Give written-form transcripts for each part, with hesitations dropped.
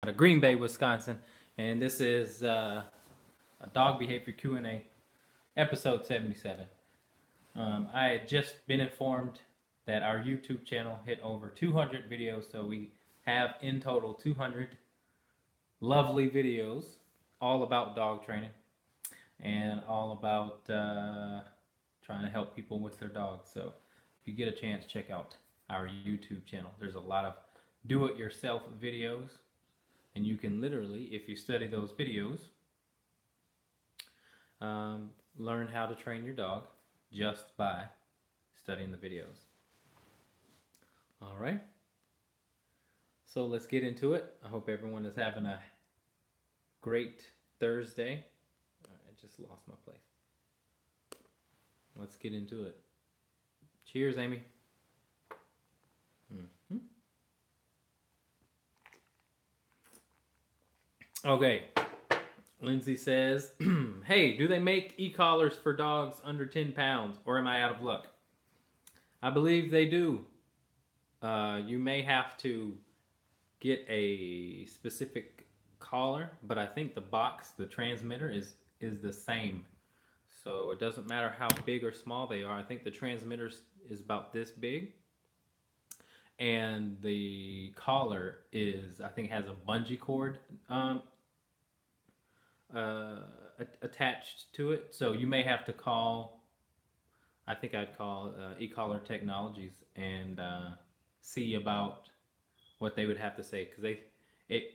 out of Green Bay, Wisconsin, and this is a dog behavior Q&A, episode 77. I had just been informed that our YouTube channel hit over 200 videos, so we have in total 200 lovely videos, all about dog training and all about trying to help people with their dogs. So if you get a chance, check out our YouTube channel. There's a lot of do-it-yourself videos, and you can literally, if you study those videos, learn how to train your dog just by studying the videos. All right. So let's get into it. I hope everyone is having a great Thursday. I just lost my place. Let's get into it. Cheers, Amy. Mm-hmm. Okay. Lindsay says, hey, do they make e-collars for dogs under 10 pounds, or am I out of luck? I believe they do. You may have to get a specific collar, but I think the box, the transmitter, is the same. So it doesn't matter how big or small they are. I think the transmitter is about this big. And the collar is, I think, has a bungee cord attached to it. So you may have to call, I think I'd call e-collar technologies and see about what they would have to say, because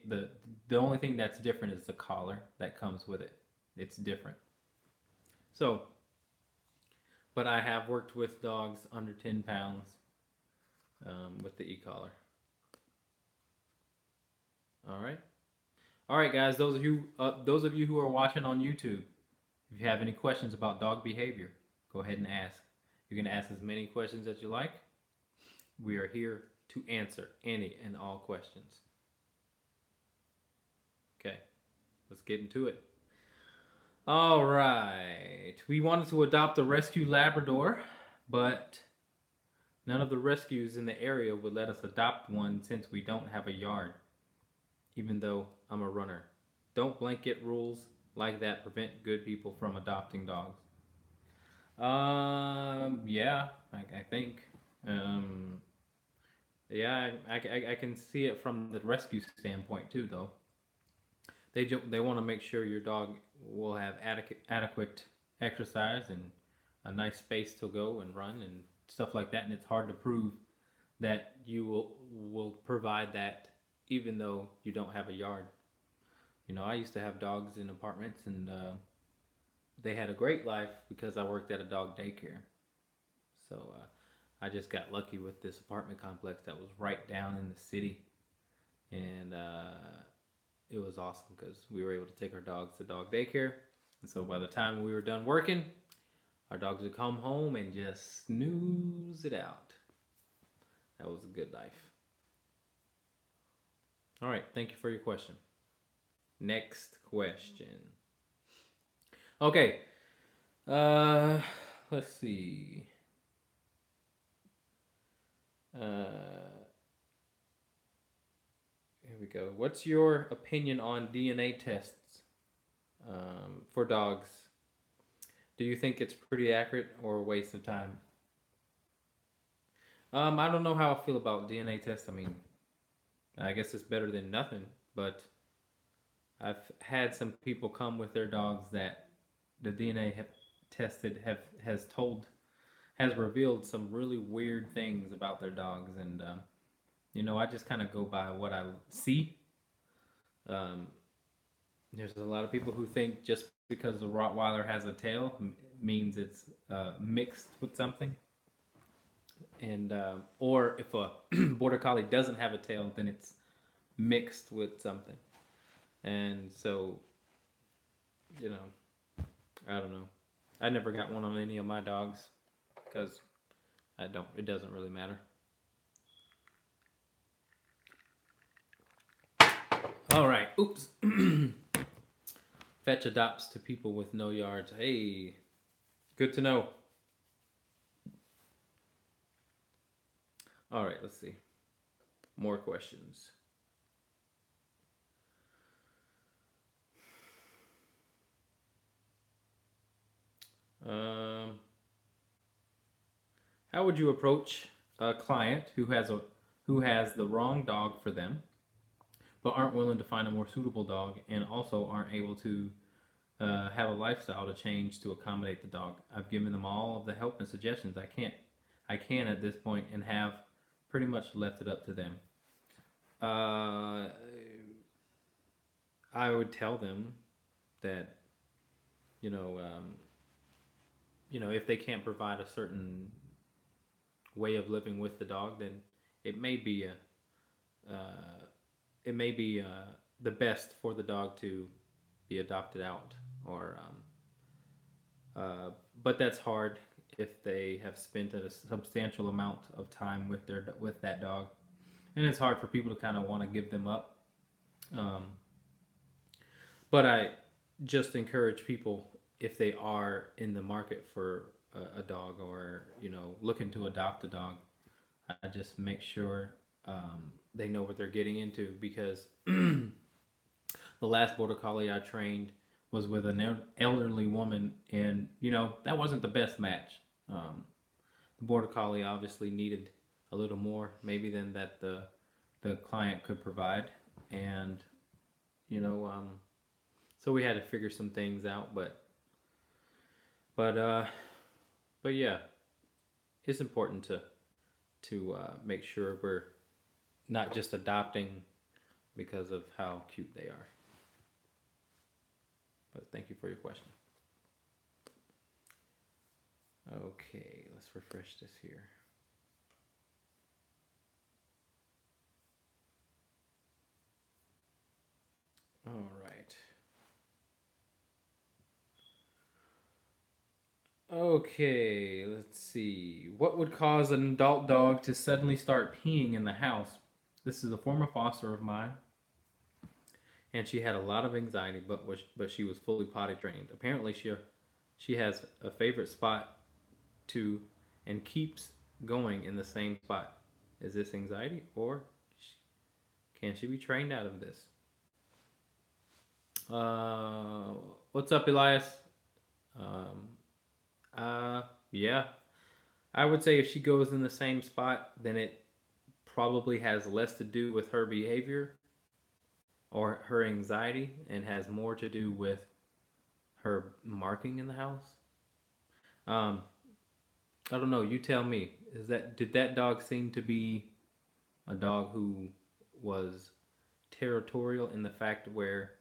the only thing that's different is the collar that comes with it. It's different. So, but I have worked with dogs under 10 pounds with the e-collar. All right, guys. Those of you who are watching on YouTube, if you have any questions about dog behavior, go ahead and ask. You can ask as many questions as you like. We are here to answer any and all questions. Okay, let's get into it. All right. We wanted to adopt a rescue Labrador, but none of the rescues in the area would let us adopt one since we don't have a yard, even though I'm a runner. Don't blanket rules like that prevent good people from adopting dogs. Yeah, I think. Yeah, I can see it from the rescue standpoint too, though. They want to make sure your dog will have adequate exercise and a nice space to go and run and stuff like that. And it's hard to prove that you will provide that even though you don't have a yard. You know, I used to have dogs in apartments, and they had a great life because I worked at a dog daycare. So I just got lucky with this apartment complex that was right down in the city, and it was awesome because we were able to take our dogs to dog daycare. And so by the time we were done working, our dogs would come home and just snooze it out. That was a good life. All right, thank you for your question. Next question. Okay, let's see. Here we go. What's your opinion on DNA tests for dogs? Do you think it's pretty accurate or a waste of time? I don't know how I feel about DNA tests. I mean, I guess it's better than nothing, but I've had some people come with their dogs that the DNA tested has revealed some really weird things about their dogs, and I just kind of go by what I see. Um, there's a lot of people who think just because the Rottweiler has a tail means it's mixed with something, and or if a Border Collie doesn't have a tail, then it's mixed with something. And so, I don't know. I never got one on any of my dogs because it doesn't really matter. All right. Oops. Fetch adopts to people with no yards. Hey, good to know. All right, let's see. More questions. How would you approach a client who has the wrong dog for them, but aren't willing to find a more suitable dog, and also aren't able to have a lifestyle to change to accommodate the dog? I've given them all of the help and suggestions I can at this point, and have pretty much left it up to them. Uh, I would tell them that you know, if they can't provide a certain way of living with the dog, then it may be uh, it may be the best for the dog to be adopted out, or uh, but that's hard if they have spent a substantial amount of time with that dog, and it's hard for people to kind of want to give them up. Um, but I just encourage people, if they are in the market for a dog, or looking to adopt a dog, I just make sure they know what they're getting into, because the last border collie I trained was with an elderly woman, and that wasn't the best match. The border collie obviously needed a little more, maybe, than that the client could provide, and you know, so we had to figure some things out, but but yeah, it's important to make sure we're not just adopting because of how cute they are. But thank you for your question. Okay, let's refresh this here. All right. Okay, let's see. What would cause an adult dog to suddenly start peeing in the house? This is a former foster of mine, and she had a lot of anxiety, but she was fully potty trained. Apparently, she has a favorite spot to, and keeps going in the same spot. Is this anxiety, or can she be trained out of this? Uh, what's up, Elias? Um, yeah, I would say if she goes in the same spot, then it probably has less to do with her behavior or her anxiety, and has more to do with her marking in the house. Um, I don't know. You tell me. Did that dog seem to be a dog who was territorial, in the fact where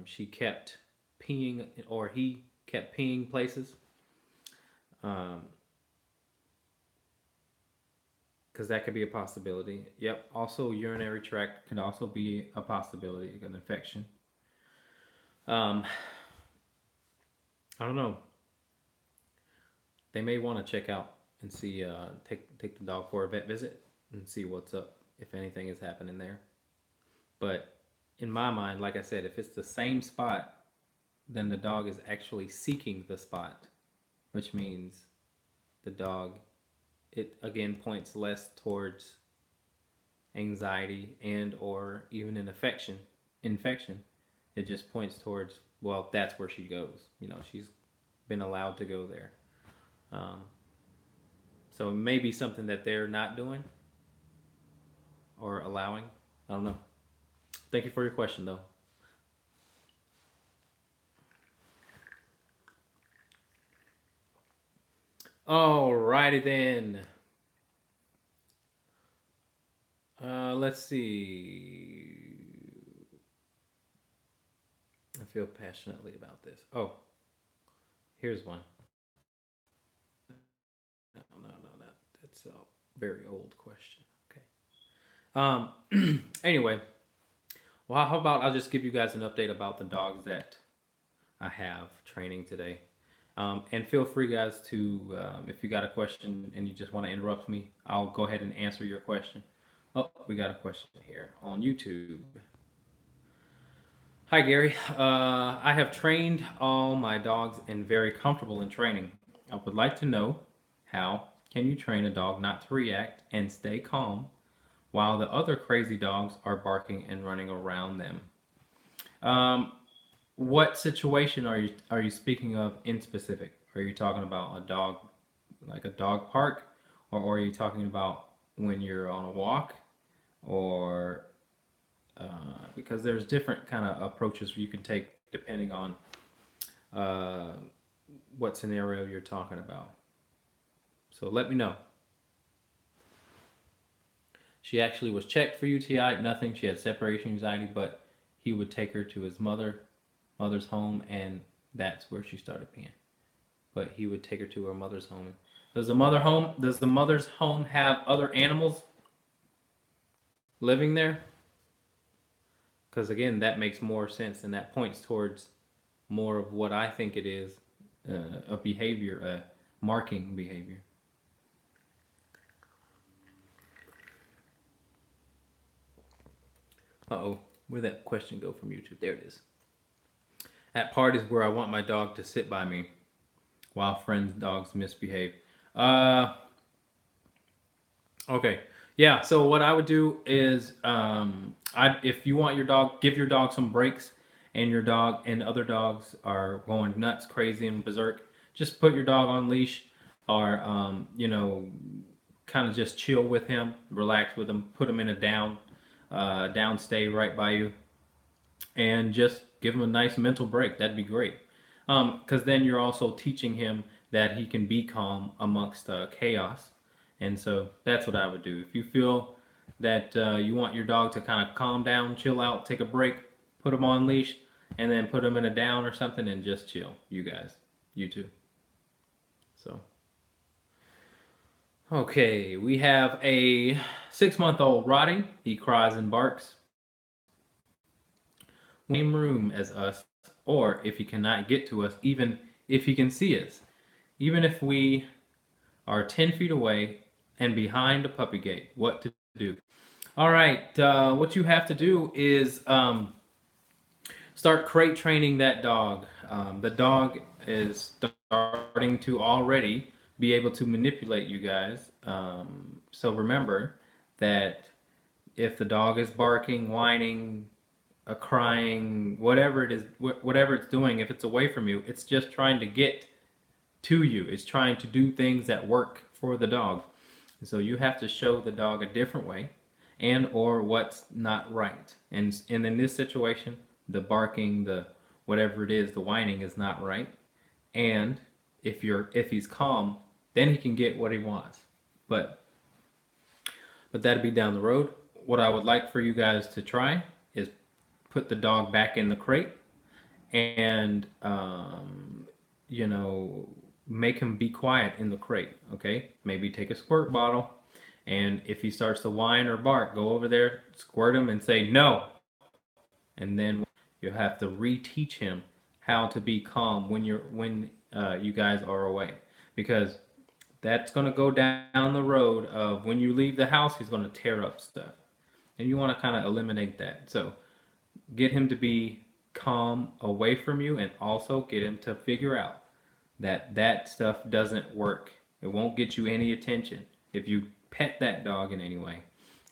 she kept peeing, or he kept peeing places? Um, because that could be a possibility. Yep. Also, urinary tract could also be a possibility, an infection. Um, I don't know. They may want to check out and see, take the dog for a vet visit and see what's up, if anything is happening there. But in my mind, like I said, if it's the same spot, then the dog is actually seeking the spot, which means the dog, it again points less towards anxiety and or even an infection. It just points towards, well, that's where she goes. She's been allowed to go there. Um, so it may be something that they're not doing or allowing. I don't know. Thank you for your question, though. Alrighty then. Let's see. I feel passionately about this. Oh, here's one. No. That's a very old question. Okay. Anyway, well, how about I'll just give you guys an update about the dogs that I have training today. And feel free, guys, to, if you got a question and you just want to interrupt me, I'll go ahead and answer your question. Oh, we got a question here on YouTube. Hi, Gary. I have trained all my dogs and very comfortable in training. I would like to know, how can you train a dog not to react and stay calm while the other crazy dogs are barking and running around them? Um, what situation are you speaking of in specific? Are you talking about a dog like a dog park, or are you talking about when you're on a walk, or because there's different kind of approaches you can take depending on uh, what scenario you're talking about. So let me know. She actually was checked for UTI, nothing. She had separation anxiety, but he would take her to his mother's home, and that's where she started peeing. But he would take her to her mother's home. Does the mother's home have other animals living there? Because again, that makes more sense, and that points towards more of what I think it is, a behavior, a marking behavior. Uh-oh, where'd that question go from YouTube? There it is. At parties where I want my dog to sit by me while friends' dogs misbehave. Uh, okay. Yeah, so what I would do is, if you want your dog, give your dog some breaks, and your dog and other dogs are going nuts, crazy, and berserk, just put your dog on leash, or, kind of just chill with him, relax with him, put him in a down stay right by you, and just give him a nice mental break. That'd be great. Because then you're also teaching him that he can be calm amongst chaos. And so that's what I would do. If you feel that you want your dog to kind of calm down, chill out, take a break, put him on leash, and then put him in a down or something and just chill. You guys, you too. So, okay, we have a 6-month-old Roddy. He cries and barks. Same room as us, or if he cannot get to us, even if he can see us, even if we are 10 feet away and behind a puppy gate, what to do? All right, what you have to do is start crate training that dog. The dog is starting to already be able to manipulate you guys. So remember that if the dog is barking, whining, crying, whatever it is, whatever it's doing, if it's away from you, it's just trying to get to you. It's trying to do things that work for the dog. And so you have to show the dog a different way, and or what's not right. And in this situation, the barking, the whatever it is, the whining is not right. And if he's calm, then he can get what he wants. But that'd be down the road. What I would like for you guys to try is put the dog back in the crate, and make him be quiet in the crate. Okay, maybe take a squirt bottle, and if he starts to whine or bark, go over there, squirt him, and say no. And then you have to reteach him how to be calm when you guys are away, because that's going to go down the road of when you leave the house, he's going to tear up stuff, and you want to kind of eliminate that. So get him to be calm away from you, and also get him to figure out that stuff doesn't work. It won't get you any attention if you pet that dog in any way,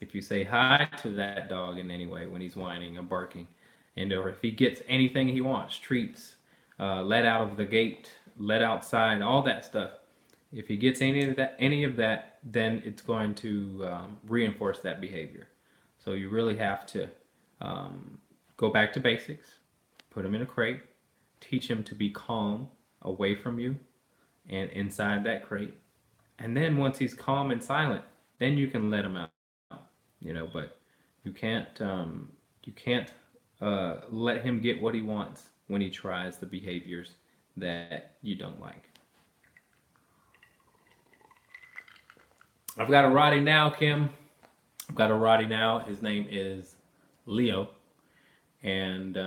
if you say hi to that dog in any way when he's whining or barking, and or if he gets anything he wants, treats, let out of the gate, let outside, all that stuff. If he gets any of that, then it's going to reinforce that behavior. So you really have to go back to basics, put him in a crate, teach him to be calm away from you and inside that crate. And then once he's calm and silent, then you can let him out. But you can't let him get what he wants when he tries the behaviors that you don't like. I've got a Roddy now, Kim. I've got a Roddy now. His name is Leo, and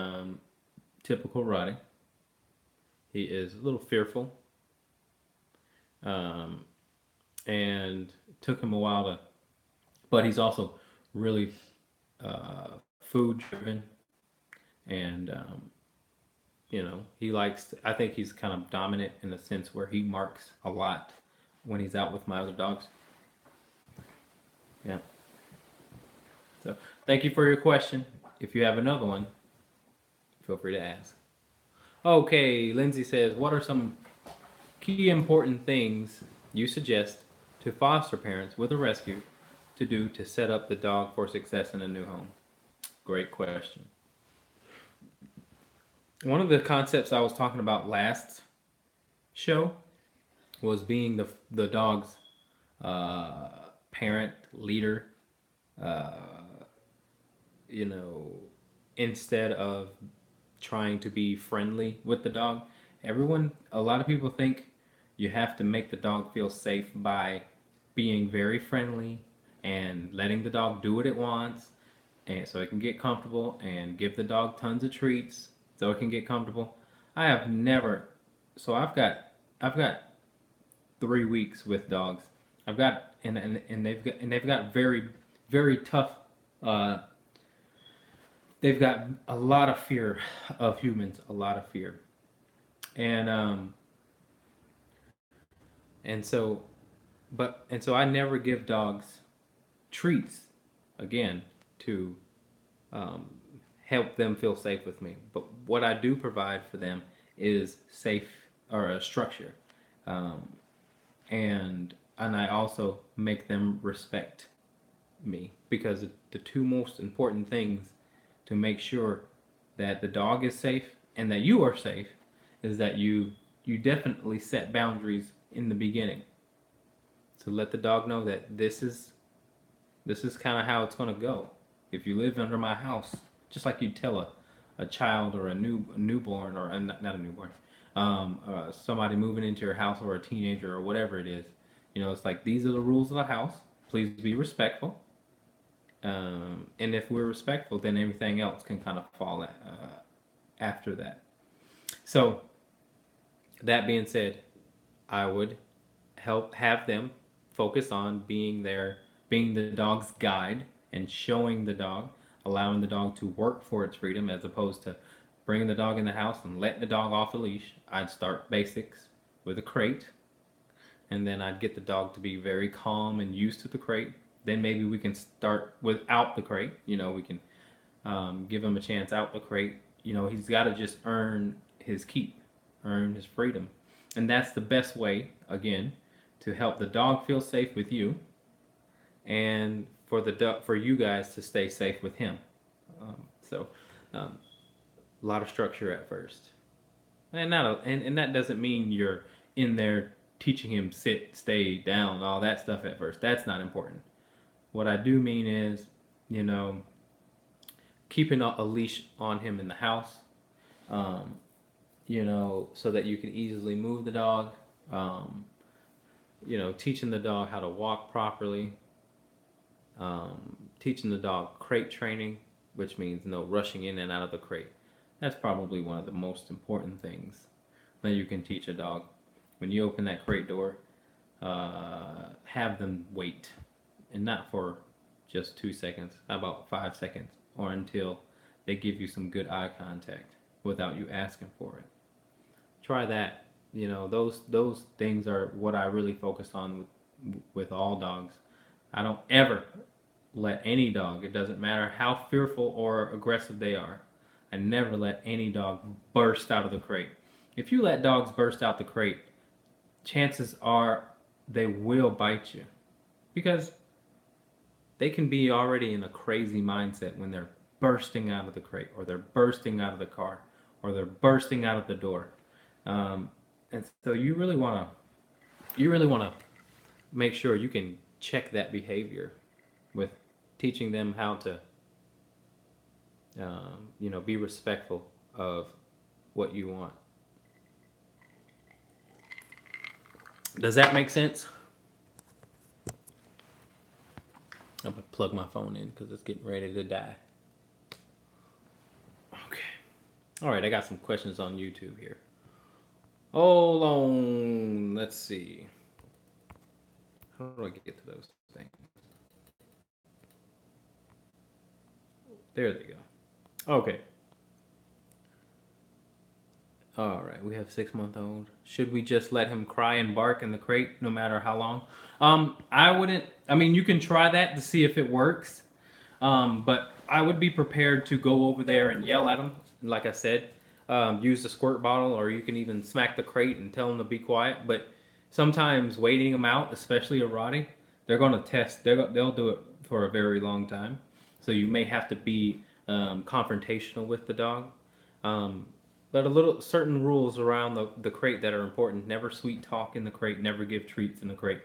typical Roddy. He is a little fearful, and it took him a while but he's also really food driven, and he likes I think he's kind of dominant in the sense where he marks a lot when he's out with my other dogs. Yeah. So thank you for your question. If you have another one, feel free to ask. Okay, Lindsay says, what are some key important things you suggest to foster parents with a rescue to do to set up the dog for success in a new home? Great question. One of the concepts I was talking about last show was being the dog's uh, parent, leader, uh, you know, instead of trying to be friendly with the dog. A lot of people think you have to make the dog feel safe by being very friendly and letting the dog do what it wants, and so it can get comfortable, and give the dog tons of treats so it can get comfortable. I have never, so I've got 3 weeks with dogs. I've got and they've got very tough. Uh, they've got a lot of fear of humans, a lot of fear, and and so and so I never give dogs treats again to um, help them feel safe with me. But what I do provide for them is safe or a structure, um, and I also make them respect me, because the two most important things to make sure that the dog is safe and that you are safe is that you definitely set boundaries in the beginning to let the dog know that this is kind of how it's going to go. If you live under my house, just like you tell a child or a newborn, or not a newborn, somebody moving into your house, or a teenager, or whatever it is, it's like, these are the rules of the house. Please be respectful. And if we're respectful, then everything else can kind of fall after that. So, that being said, I would have them focus on being the dog's guide, and showing the dog, allowing the dog to work for its freedom, as opposed to bringing the dog in the house and letting the dog off the leash. I'd start basics with a crate, and then I'd get the dog to be very calm and used to the crate. Then maybe we can start without the crate. We can give him a chance out the crate. He's got to just earn his keep, earn his freedom. And that's the best way, again, to help the dog feel safe with you, and for you guys to stay safe with him. So, a lot of structure at first, and and that doesn't mean you're in there teaching him sit, stay down, all that stuff at first. That's not important. What I do mean is, you know, keeping a leash on him in the house, um, so that you can easily move the dog. Um, Teaching the dog how to walk properly, teaching the dog crate training, which means no rushing in and out of the crate. That's probably one of the most important things that you can teach a dog. When you open that crate door, have them wait, and not for just 2 seconds, about 5 seconds, or until they give you some good eye contact without you asking for it. Try that. Those things are what I really focus on with all dogs. I don't ever let any dog, it doesn't matter how fearful or aggressive they are, I never let any dog burst out of the crate. If you let dogs burst out the crate, chances are they will bite you, because they can be already in a crazy mindset when they're bursting out of the crate, or they're bursting out of the car, or they're bursting out of the door. And so you really want to make sure you can check that behavior with teaching them how to, be respectful of what you want. Does that make sense? I'm gonna plug my phone in because it's getting ready to die. Okay. All right, I got some questions on YouTube here. Hold on. Let's see. How do I get to those things? There they go. Okay. All right. We have 6-month-old. Should we just let him cry and bark in the crate no matter how long? I wouldn't. I mean, you can try that to see if it works. But I would be prepared to go over there and yell at him. Like I said, use the squirt bottle, or you can even smack the crate and tell him to be quiet. But sometimes waiting them out, especially a rotting, they're going to test. They'll do it for a very long time. So you may have to be confrontational with the dog. Um, but a little certain rules around the crate that are important. Never sweet talk in the crate. Never give treats in the crate.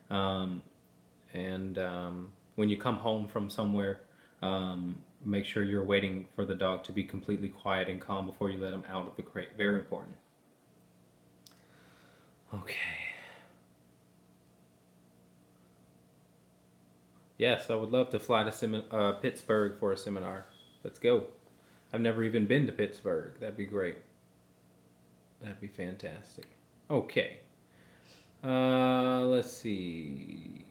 Um, and when you come home from somewhere, make sure you're waiting for the dog to be completely quiet and calm before you let him out of the crate. Very important. Okay. Yes, I would love to fly to Pittsburgh for a seminar. Let's go. I've never even been to Pittsburgh. That'd be great. That'd be fantastic. Okay. Let's see.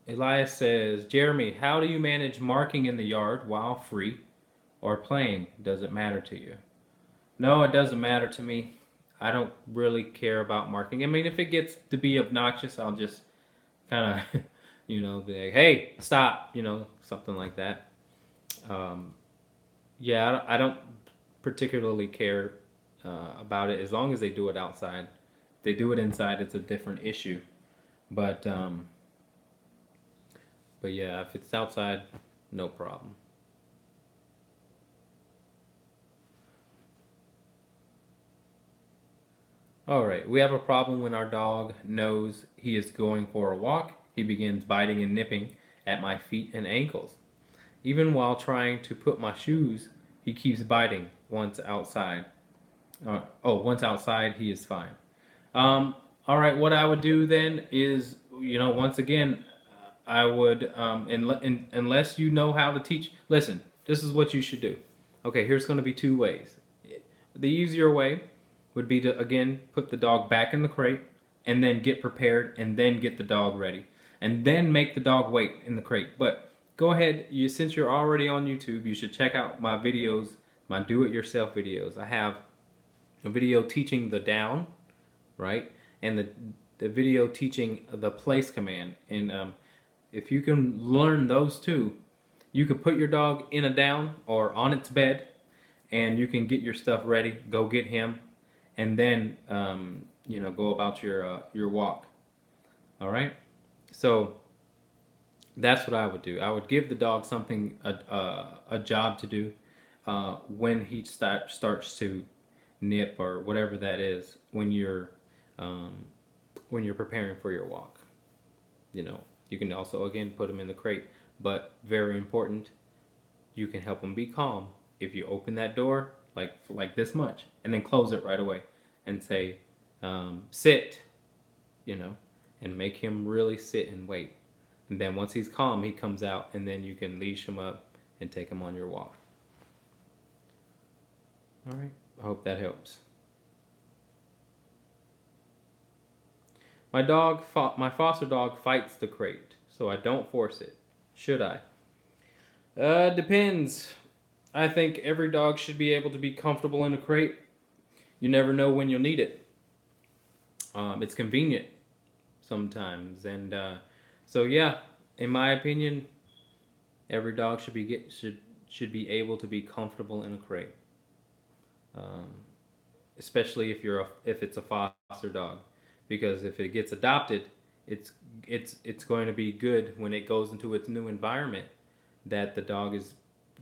Elias says, Jeremy, how do you manage marking in the yard while free or playing? Does it matter to you? No, it doesn't matter to me. I don't really care about marking. I mean, if it gets to be obnoxious, I'll just kind of, be like, hey, stop, something like that. Um, yeah, I don't particularly care about it as long as they do it outside. If they do it inside, it's a different issue. But but yeah, if it's outside, no problem. All right, we have a problem when our dog knows he is going for a walk. He begins biting and nipping at my feet and ankles. Even while trying to put my shoes, he keeps biting once outside. Once outside, he is fine. All right, what I would do then is, once again, I would, unless you know how to teach, listen, this is what you should do. Okay, here's going to be two ways. The easier way would be to, again, put the dog back in the crate and then get prepared and then get the dog ready and then make the dog wait in the crate. But go ahead, since you're already on YouTube, you should check out my videos, my do-it-yourself videos. I have a video teaching the down, right? And the video teaching the place command. And if you can learn those two, you can put your dog in a down or on its bed, and you can get your stuff ready. Go get him, and then go about your walk. All right. So that's what I would do. I would give the dog something a job to do when he starts to nip or whatever that is um, when you're preparing for your walk. You can also again put him in the crate, but very important, you can help him be calm if you open that door like this much and then close it right away and say sit, and make him really sit and wait. And then once he's calm, he comes out, and then you can leash him up and take him on your walk. All right. I hope that helps. My foster dog fights the crate, so I don't force it. Should I? Depends. I think every dog should be able to be comfortable in a crate. You never know when you'll need it. It's convenient sometimes, and so yeah, in my opinion, every dog should be able to be comfortable in a crate, um, especially if it's a foster dog, because if it gets adopted, it's it's going to be good when it goes into its new environment, that the dog is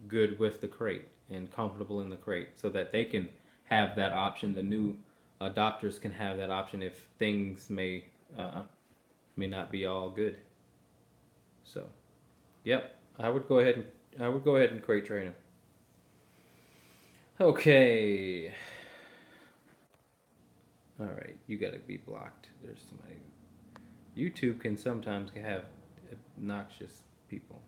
good with the crate and comfortable in the crate, so that they can have that option. The new adopters can have that option if things may not be all good. So, yep, I would go ahead and crate train him. Okay. All right, you gotta be blocked. There's somebody. YouTube can sometimes have obnoxious people.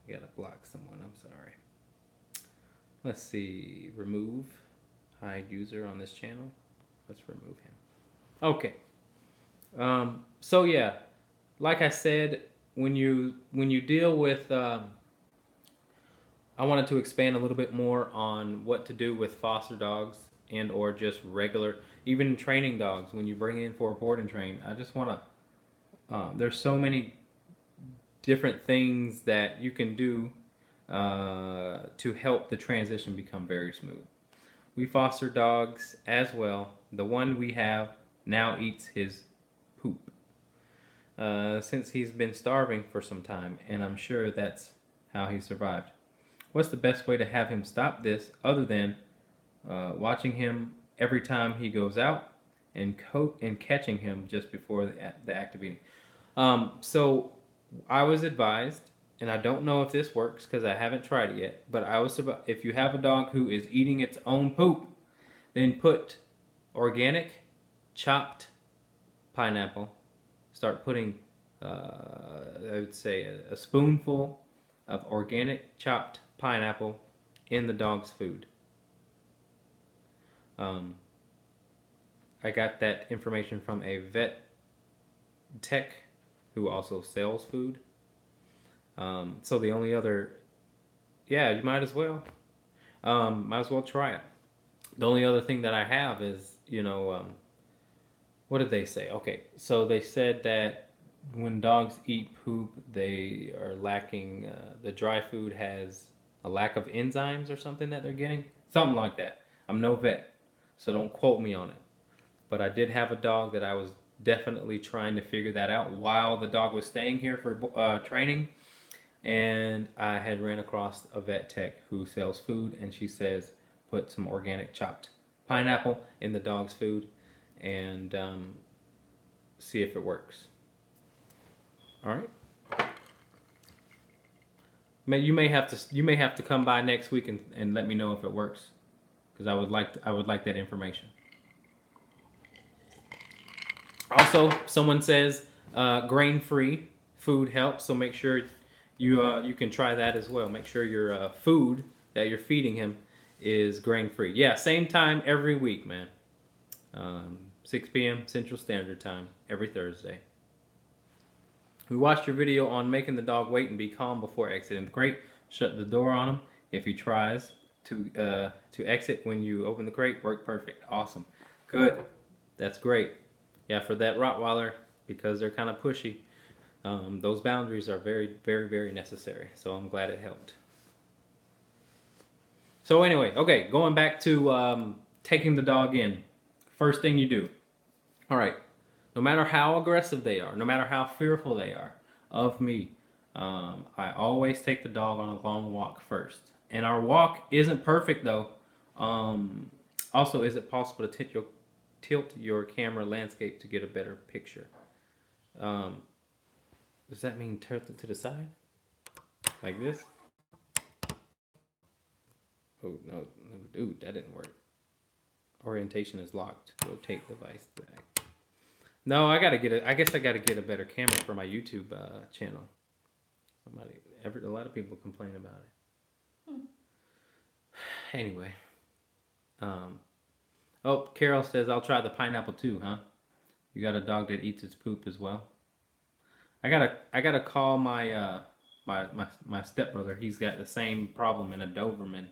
You gotta block someone. I'm sorry. Let's see. Remove. Hide user on this channel. Let's remove him. Okay. So yeah, like I said, when you deal with, I wanted to expand a little bit more on what to do with foster dogs and or just regular, even training dogs. When you bring in for a board and train, I just want to. There's so many different things that you can do to help the transition become very smooth. We foster dogs as well. The one we have now eats his poop. Since he's been starving for some time, and I'm sure that's how he survived. What's the best way to have him stop this other than watching him every time he goes out and catching him just before the act of eating? So I was advised, and I don't know if this works because I haven't tried it yet, but if you have a dog who is eating its own poop, then put organic chopped pineapple. Start putting, I would say, a spoonful of organic chopped pineapple in the dog's food. Um, I got that information from a vet tech who also sells food. So the only other, yeah, you might as well. Might as well try it. The only other thing that I have is, what did they say? Okay, so they said that when dogs eat poop, they are lacking, the dry food has a lack of enzymes or something that they're getting. Something like that. I'm no vet, so don't quote me on it. But I did have a dog that I was definitely trying to figure that out while the dog was staying here for training. And I had ran across a vet tech who sells food, and she says put some organic chopped pineapple in the dog's food and see if it works. All right. You may have to come by next week and let me know if it works, because I would like that information. Also, someone says grain-free food helps, so make sure you can try that as well. Make sure your food that you're feeding him is grain-free. Yeah, same time every week, man. 6 p.m. Central Standard Time every Thursday. We watched your video on making the dog wait and be calm before exiting the crate. Shut the door on him if he tries to exit when you open the crate. Worked perfect. Awesome. Good. That's great. Yeah, for that Rottweiler, because they're kind of pushy, those boundaries are very, very, very necessary. So I'm glad it helped. So anyway, okay, going back to taking the dog in. First thing you do. All right. No matter how aggressive they are, no matter how fearful they are of me, I always take the dog on a long walk first. And our walk isn't perfect though. Also, is it possible to tilt your camera landscape to get a better picture? Does that mean tilt it to the side? Like this? Oh, no, dude, that didn't work. Orientation is locked. Rotate device back. No, I guess I gotta get a better camera for my YouTube channel. A lot of people complain about it. Anyway. Oh, Carol says, I'll try the pineapple too, huh? You got a dog that eats its poop as well? I gotta call my my stepbrother. He's got the same problem in a Doberman.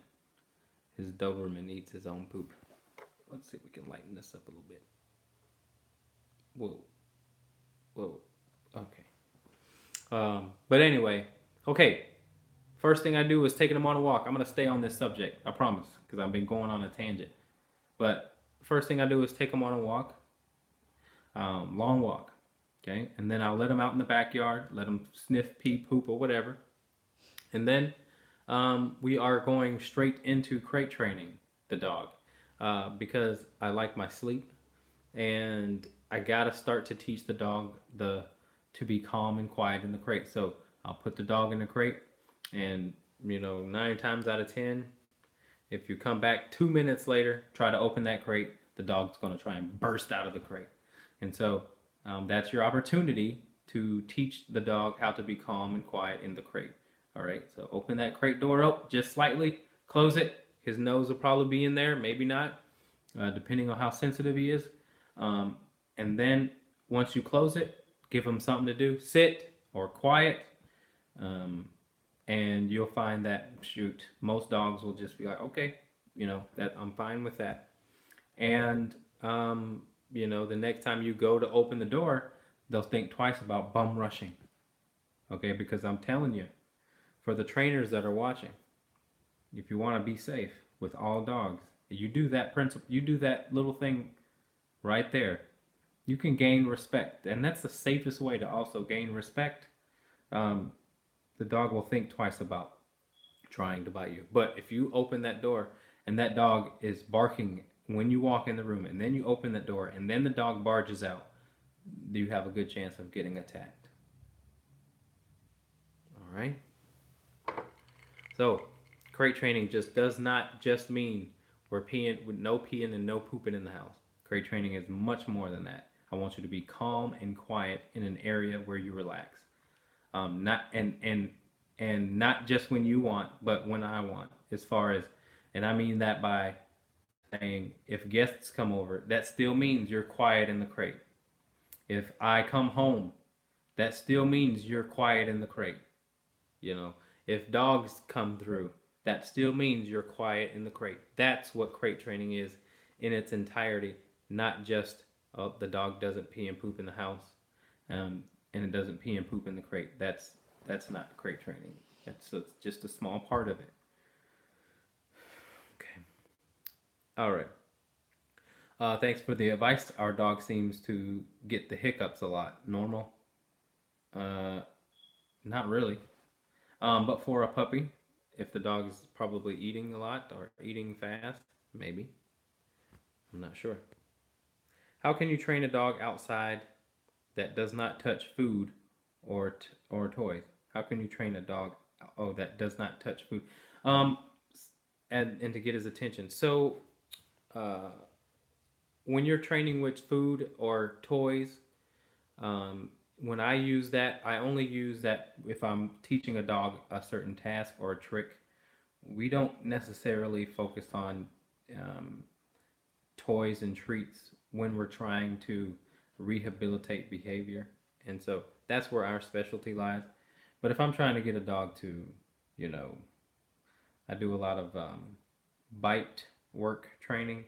His Doberman eats his own poop. Let's see if we can lighten this up a little bit. Whoa, okay. But anyway, okay. First thing I do is taking him on a walk. I'm gonna stay on this subject, I promise, because I've been going on a tangent. But first thing I do is take him on a walk, long walk, okay? And then I'll let him out in the backyard, let him sniff, pee, poop, or whatever. And then we are going straight into crate training the dog because I like my sleep, and I gotta start to teach the dog to be calm and quiet in the crate. So I'll put the dog in the crate, and 9 times out of 10, if you come back 2 minutes later, try to open that crate, the dog's gonna try and burst out of the crate. And so that's your opportunity to teach the dog how to be calm and quiet in the crate. All right, so open that crate door up just slightly, close it. His nose will probably be in there, maybe not, depending on how sensitive he is. And then once you close it, give him something to do, sit or quiet, and you'll find that, shoot, most dogs will just be like, okay, that I'm fine with that. And, the next time you go to open the door, they'll think twice about bum rushing. Okay, because I'm telling you, for the trainers that are watching, if you want to be safe with all dogs, You do that principle, you do that little thing right there. You can gain respect, and that's the safest way to also gain respect. Um, the dog will think twice about trying to bite you. But if you open that door and that dog is barking when you walk in the room, and then you open that door and then the dog barges out, you have a good chance of getting attacked. All right. So, crate training just does not just mean we're peeing with no peeing and no pooping in the house. Crate training is much more than that. I want you to be calm and quiet in an area where you relax. Not and not just when you want, but when I want. As far as, and I mean that by saying if guests come over, that still means you're quiet in the crate. If I come home, that still means you're quiet in the crate. You know, if dogs come through, that still means you're quiet in the crate. That's what crate training is in its entirety, not just the dog doesn't pee and poop in the house, and it doesn't pee and poop in the crate. That's not crate training. That's just a small part of it. Okay. All right. Thanks for the advice. Our dog seems to get the hiccups a lot. Normal? Uh, Not really. But for a puppy, if the dog is probably eating a lot or eating fast, maybe. I'm not sure. How can you train a dog outside that does not touch food or toys? How can you train a dog that does not touch food? Um, and to get his attention. So, uh, when you're training with food or toys, when I use that, I only use that if I'm teaching a dog a certain task or a trick. We don't necessarily focus on um, toys and treats when we're trying to rehabilitate behavior. And so that's where our specialty lies. But if I'm trying to get a dog to, you know, I do a lot of bite work training.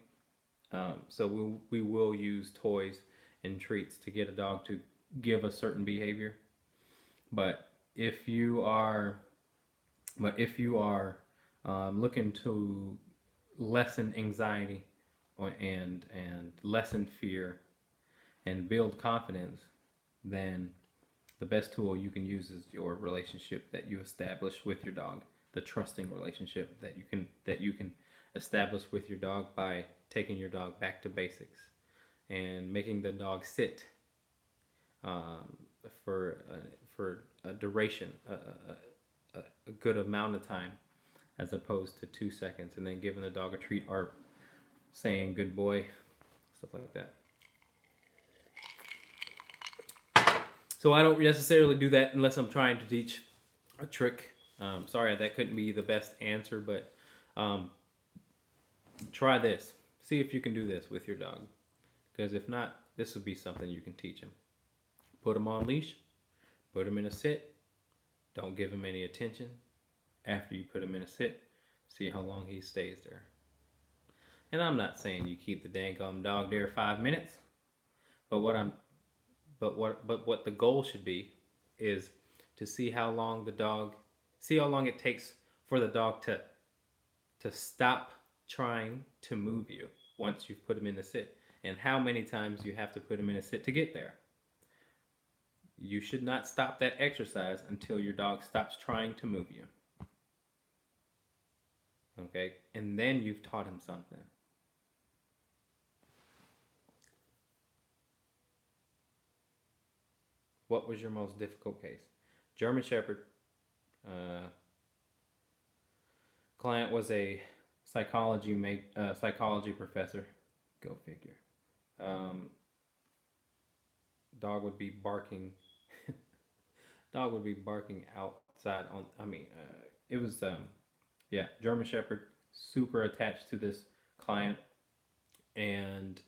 So we will use toys and treats to get a dog to give a certain behavior. But if you are, but if you are looking to lessen anxiety and lessen fear and build confidence, then the best tool you can use is your relationship that you establish with your dog, the trusting relationship that you can establish with your dog by taking your dog back to basics and making the dog sit um, for a duration, a good amount of time, as opposed to 2 seconds, and then giving the dog a treat or saying "good boy," stuff like that. So I don't necessarily do that unless I'm trying to teach a trick. Sorry, that couldn't be the best answer, but um, try this. See if you can do this with your dog. Because if not, this would be something you can teach him. Put him on leash. Put him in a sit. Don't give him any attention. After you put him in a sit, see how long he stays there. And I'm not saying you keep the dang dog there 5 minutes, but what the goal should be is to see how long it takes for the dog to stop trying to move you once you've put him in a sit, and how many times you have to put him in a sit to get there. You should not stop that exercise until your dog stops trying to move you. Okay? And then you've taught him something. What was your most difficult case? German Shepherd. Uh, Client was a psychology professor. Go figure. Um, dog would be barking. Dog would be barking outside on. I mean, it was yeah, German Shepherd, super attached to this client, and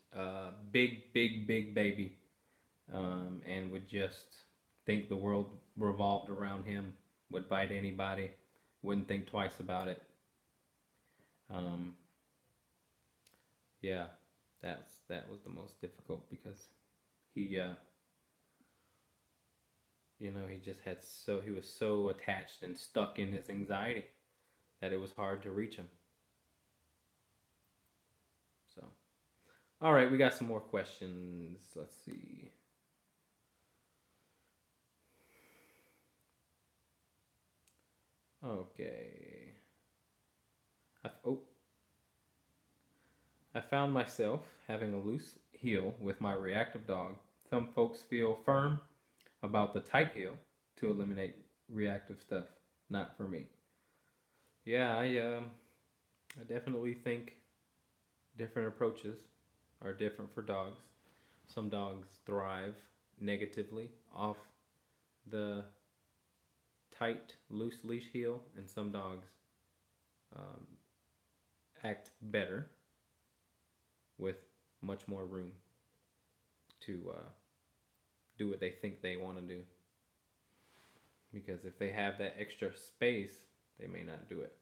big baby, and would just think the world revolved around him. Would bite anybody, wouldn't think twice about it. Um, yeah, that was the most difficult because he he just he was so attached and stuck in his anxiety that it was hard to reach him. All right, we got some more questions. Let's see. Okay. Oh, I found myself having a loose heel with my reactive dog. Some folks feel firm about the tight heel to eliminate reactive stuff. Not for me. Yeah, I definitely think different approaches are different for dogs. Some dogs thrive negatively off the tight, loose leash heel, and some dogs um, act better with much more room to do what they think they want to do. Because if they have that extra space, they may not do it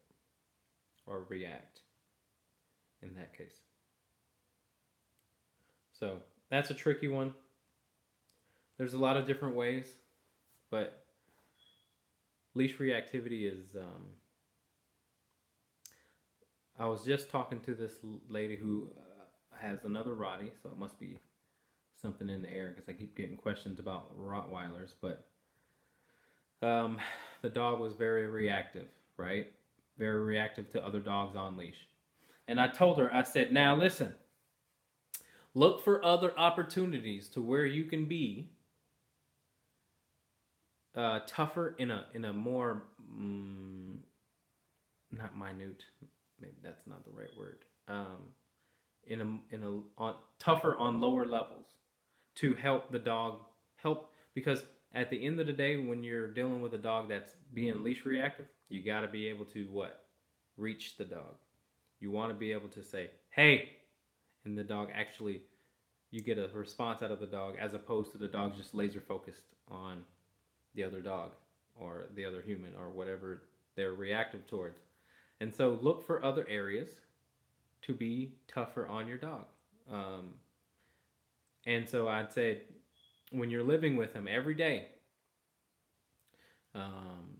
or react in that case. So that's a tricky one. There's a lot of different ways, but leash reactivity is. I was just talking to this lady who has another Rottie, so it must be something in the air because I keep getting questions about Rottweilers. But um, the dog was very reactive, right? Very reactive to other dogs on leash. And I told her, I said, now listen, look for other opportunities to where you can be tougher in a more not minute, maybe that's not the right word. In a on tougher on lower levels to help the dog help because at the end of the day when you're dealing with a dog that's being leash reactive, you got to be able to what? Reach the dog. You want to be able to say, "Hey," and the dog actually you get a response out of the dog as opposed to the dog just laser focused on the other dog or the other human or whatever they're reactive towards. And so look for other areas to be tougher on your dog. Um, and so I'd say when you're living with him every day, um,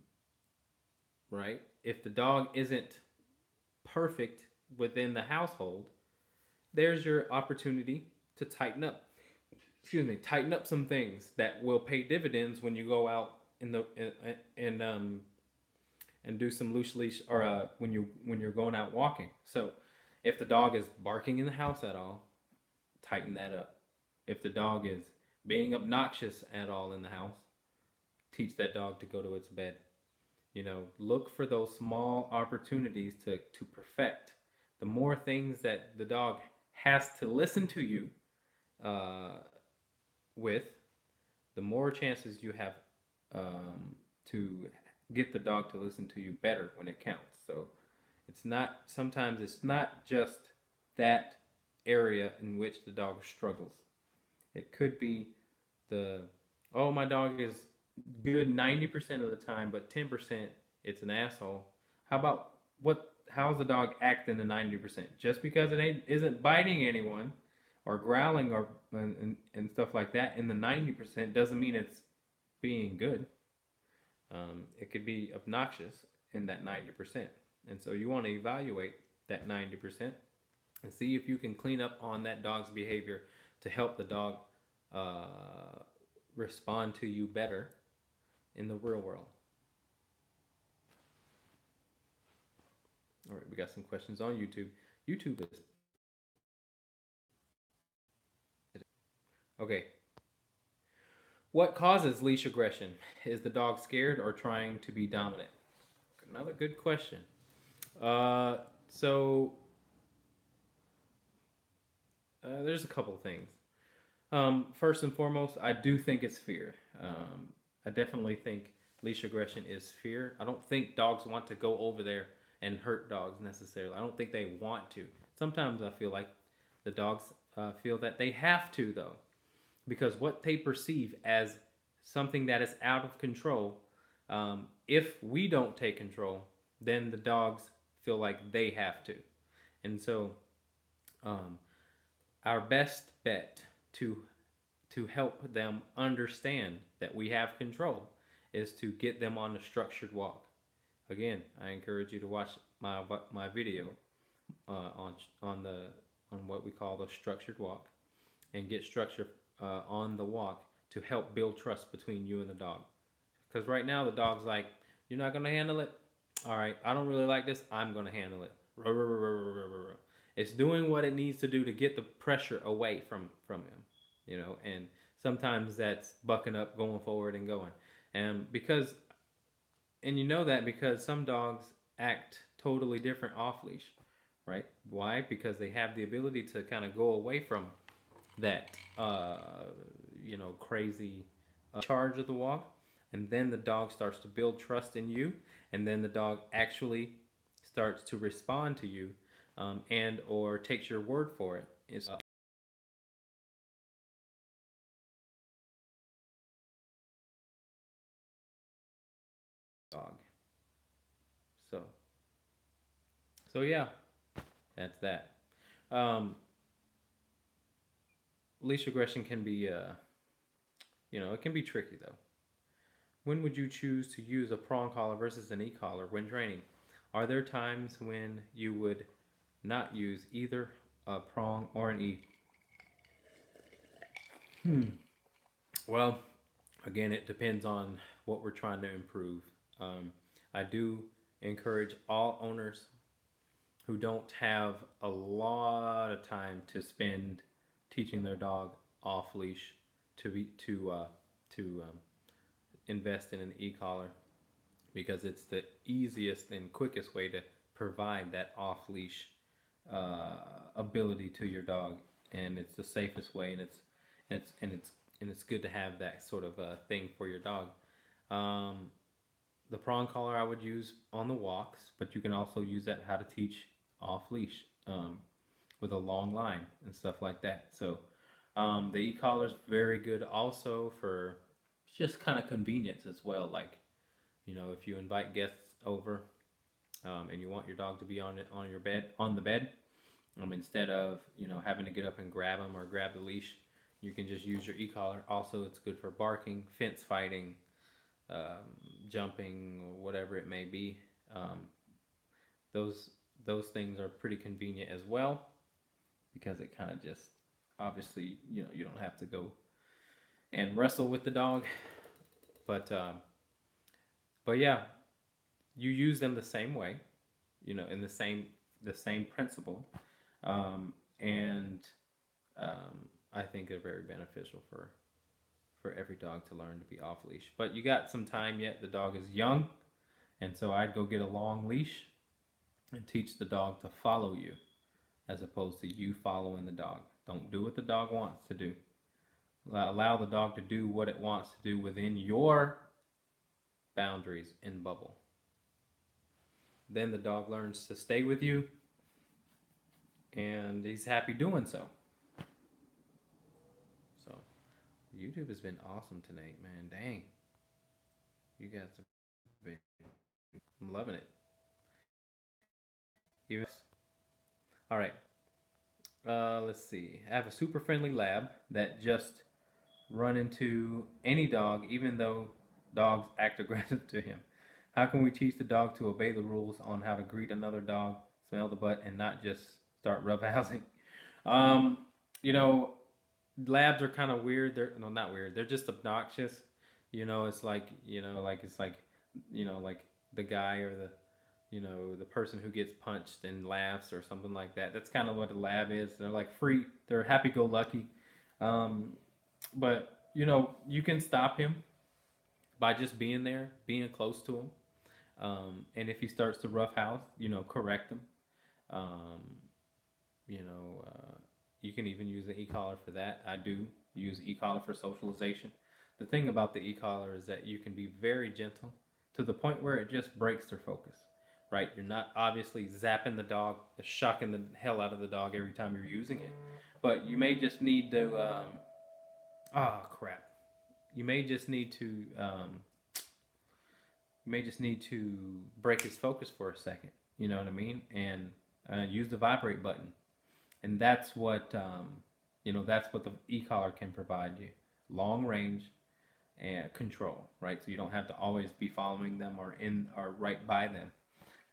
right? If the dog isn't perfect within the household, there's your opportunity to tighten up. Excuse me, tighten up some things that will pay dividends when you go out in the and do some loose leash or when you're going out walking. So if the dog is barking in the house at all, tighten that up. If the dog is being obnoxious at all in the house, teach that dog to go to its bed. You know, look for those small opportunities to perfect. The more things that the dog has to listen to you uh, with, the more chances you have to get the dog to listen to you better when it counts. So it's not, sometimes it's not just that area in which the dog struggles. It could be the, oh, my dog is good 90% of the time, but 10% it's an asshole. How about how's the dog acting the 90%? Just because isn't biting anyone or growling or and stuff like that in the 90% doesn't mean it's being good. It could be obnoxious in that 90%. And so you want to evaluate that 90% and see if you can clean up on that dog's behavior to help the dog uh, respond to you better in the real world. All right, we got some questions on YouTube. YouTube is okay. What causes leash aggression? Is the dog scared or trying to be dominant? Another good question. So there's a couple of things. First and foremost, I do think it's fear. I definitely think leash aggression is fear. I don't think dogs want to go over there and hurt dogs necessarily. I don't think they want to. Sometimes I feel like the dogs feel that they have to, though, because what they perceive as something that is out of control, if we don't take control, then the dogs feel like they have to. And so, um, our best bet to help them understand that we have control is to get them on a structured walk. Again, I encourage you to watch my video on the on what we call the structured walk, and get structure on the walk to help build trust between you and the dog. Because right now the dog's like, "You're not gonna handle it. All right, I don't really like this. I'm gonna handle it." It's doing what it needs to do to get the pressure away from him, And sometimes that's bucking up, going forward, and going. And because, and you know that because some dogs act totally different off leash, right? Why? Because they have the ability to kind of go away from that, crazy charge of the walk, and then the dog starts to build trust in you, and then the dog actually starts to respond to you, and or takes your word for it. It's dog. So yeah, that's that. Um, Leash aggression can be, it can be tricky though. When would you choose to use a prong collar versus an e-collar when training? Are there times when you would not use either a prong or an e? Hmm. Well, again, it depends on what we're trying to improve. I do encourage all owners who don't have a lot of time to spend teaching their dog off leash to invest in an e-collar, because it's the easiest and quickest way to provide that off leash ability to your dog, and it's the safest way, and it's good to have that sort of thing for your dog. Um, the prong collar I would use on the walks, but you can also use that how to teach off leash, with a long line and stuff like that. So the e collar is very good also for just kind of convenience as well. Like, if you invite guests over, and you want your dog to be on your bed, on the bed, instead of having to get up and grab them or grab the leash, you can just use your e-collar. Also, it's good for barking, fence fighting, jumping, or whatever it may be. Um, those those things are pretty convenient as well, because it kind of just, obviously, you don't have to go and wrestle with the dog, but yeah, you use them the same way, in the same principle, and I think they're very beneficial for every dog to learn to be off leash. But you got some time yet. The dog is young, and so I'd go get a long leash and teach the dog to follow you, as opposed to you following the dog. Don't do what the dog wants to do. Allow the dog to do what it wants to do within your boundaries and bubble. Then the dog learns to stay with you, and he's happy doing so. So YouTube has been awesome tonight, man. Dang, you guys have been. I'm loving it. Even all right. Let's see. I have a super friendly lab that just run into any dog, even though dogs act aggressive to him. How can we teach the dog to obey the rules on how to greet another dog, smell the butt, and not just start roughhousing? Um, you know, Labs are kind of weird. They're no, not weird. They're just obnoxious. It's like like the guy or the person who gets punched and laughs or something like that. That's kind of what a lab is. They're like free. They're happy-go-lucky. Um, but you can stop him by just being there, being close to him. And if he starts to roughhouse, correct him. Um, you know, you can even use the e-collar for that. I do use e-collar for socialization. The thing about the e-collar is that you can be very gentle to the point where it just breaks their focus, right? You're not obviously zapping the dog, shocking the hell out of the dog every time you're using it, but you may just need to, oh crap, you may just need to, break his focus for a second. You know what I mean? And use the vibrate button, and that's what the e-collar can provide you: long range and control, right? So you don't have to always be following them or right by them.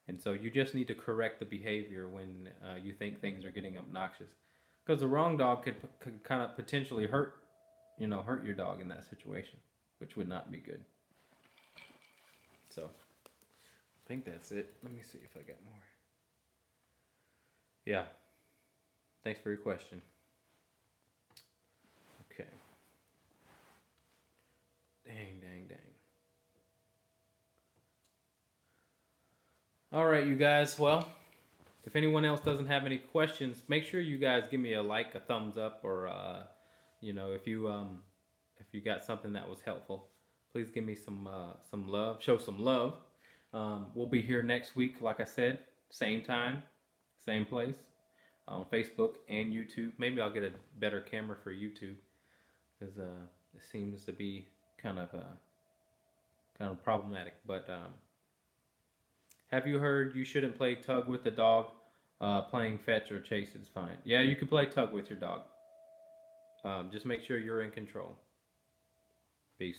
And so you just need to correct the behavior when you think things are getting obnoxious, because the wrong dog could kind of potentially hurt your dog in that situation, which would not be good. So I think that's it. Let me see if I got more. Yeah. Thanks for your question. Okay. Dang, dang, dang. All right, you guys. Well, if anyone else doesn't have any questions, make sure you guys give me a like, a thumbs up, or if you got something that was helpful, please give me some love. Show some love. We'll be here next week, like I said, same time, same place, on Facebook and YouTube. Maybe I'll get a better camera for YouTube because it seems to be kind of problematic. But have you heard you shouldn't play tug with the dog? Playing fetch or chase is fine. Yeah, you can play tug with your dog. Just make sure you're in control. Peace.